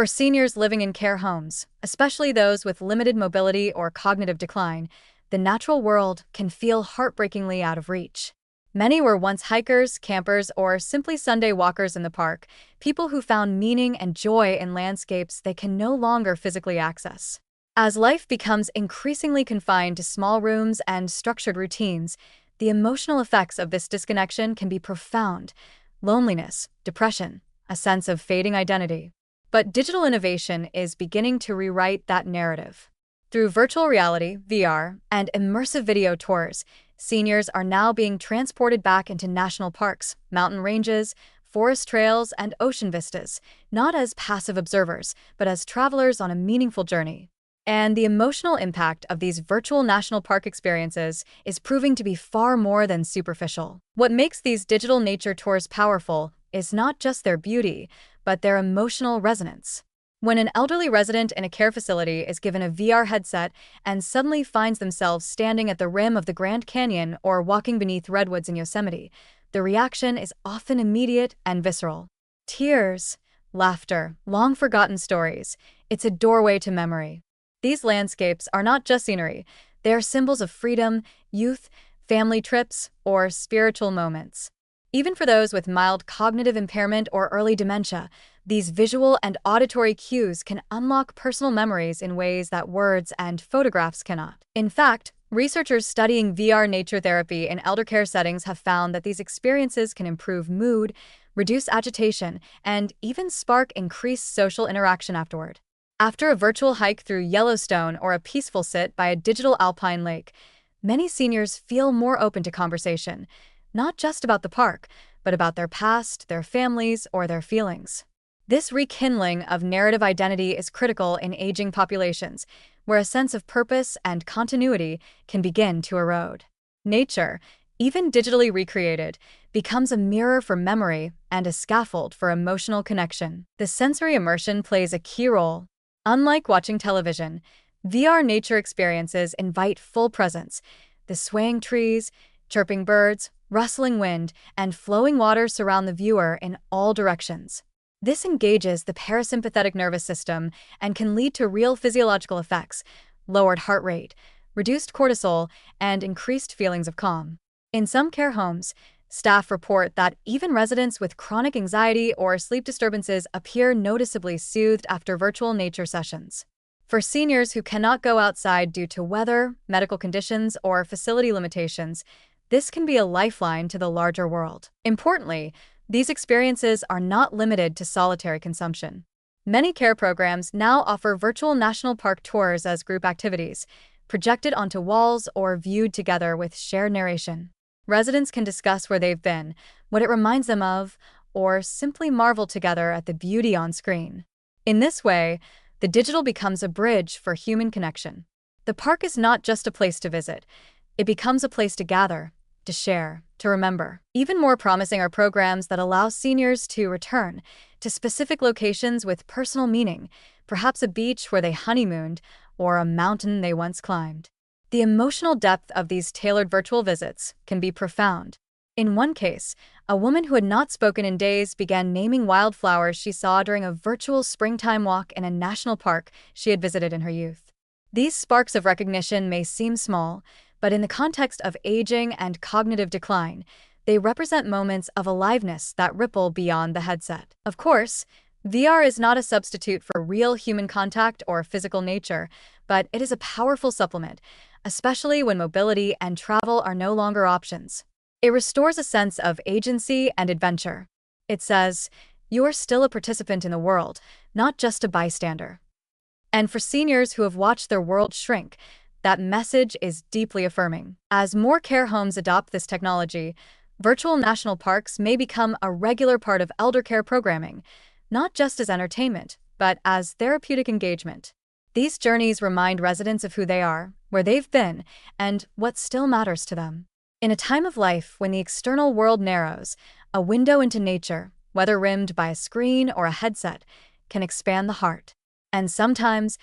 For seniors living in care homes, especially those with limited mobility or cognitive decline, the natural world can feel heartbreakingly out of reach. Many were once hikers, campers, or simply Sunday walkers in the park, people who found meaning and joy in landscapes they can no longer physically access. As life becomes increasingly confined to small rooms and structured routines, the emotional effects of this disconnection can be profound: loneliness, depression, a sense of fading identity. But digital innovation is beginning to rewrite that narrative. Through virtual reality, VR, and immersive video tours, seniors are now being transported back into national parks, mountain ranges, forest trails, and ocean vistas, not as passive observers, but as travelers on a meaningful journey. And the emotional impact of these virtual national park experiences is proving to be far more than superficial. What makes these digital nature tours powerful is not just their beauty, but their emotional resonance. When an elderly resident in a care facility is given a VR headset and suddenly finds themselves standing at the rim of the Grand Canyon or walking beneath redwoods in Yosemite, the reaction is often immediate and visceral. Tears, laughter, long-forgotten stories. It's a doorway to memory. These landscapes are not just scenery, they are symbols of freedom, youth, family trips, or spiritual moments. Even for those with mild cognitive impairment or early dementia, these visual and auditory cues can unlock personal memories in ways that words and photographs cannot. In fact, researchers studying VR nature therapy in elder care settings have found that these experiences can improve mood, reduce agitation, and even spark increased social interaction afterward. After a virtual hike through Yellowstone or a peaceful sit by a digital alpine lake, many seniors feel more open to conversation, not just about the park, but about their past, their families, or their feelings. This rekindling of narrative identity is critical in aging populations, where a sense of purpose and continuity can begin to erode. Nature, even digitally recreated, becomes a mirror for memory and a scaffold for emotional connection. The sensory immersion plays a key role. Unlike watching television, VR nature experiences invite full presence. The swaying trees, chirping birds, rustling wind, and flowing water surround the viewer in all directions. This engages the parasympathetic nervous system and can lead to real physiological effects: lowered heart rate, reduced cortisol, and increased feelings of calm. In some care homes, staff report that even residents with chronic anxiety or sleep disturbances appear noticeably soothed after virtual nature sessions. For seniors who cannot go outside due to weather, medical conditions, or facility limitations, this can be a lifeline to the larger world. Importantly, these experiences are not limited to solitary consumption. Many care programs now offer virtual national park tours as group activities, projected onto walls or viewed together with shared narration. Residents can discuss where they've been, what it reminds them of, or simply marvel together at the beauty on screen. In this way, the digital becomes a bridge for human connection. The park is not just a place to visit, it becomes a place to gather, to share, to remember. Even more promising are programs that allow seniors to return to specific locations with personal meaning, perhaps a beach where they honeymooned or a mountain they once climbed. The emotional depth of these tailored virtual visits can be profound. In one case, a woman who had not spoken in days began naming wildflowers she saw during a virtual springtime walk in a national park she had visited in her youth. These sparks of recognition may seem small, but in the context of aging and cognitive decline, they represent moments of aliveness that ripple beyond the headset. Of course, VR is not a substitute for real human contact or physical nature, but it is a powerful supplement, especially when mobility and travel are no longer options. It restores a sense of agency and adventure. It says, you're still a participant in the world, not just a bystander. And for seniors who have watched their world shrink, that message is deeply affirming. As more care homes adopt this technology, virtual national parks may become a regular part of elder care programming, not just as entertainment, but as therapeutic engagement. These journeys remind residents of who they are, where they've been, and what still matters to them. In a time of life when the external world narrows, a window into nature, whether rimmed by a screen or a headset, can expand the heart. And sometimes,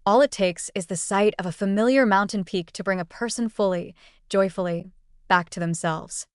all it takes is the sight of a familiar mountain peak to bring a person fully, joyfully, back to themselves.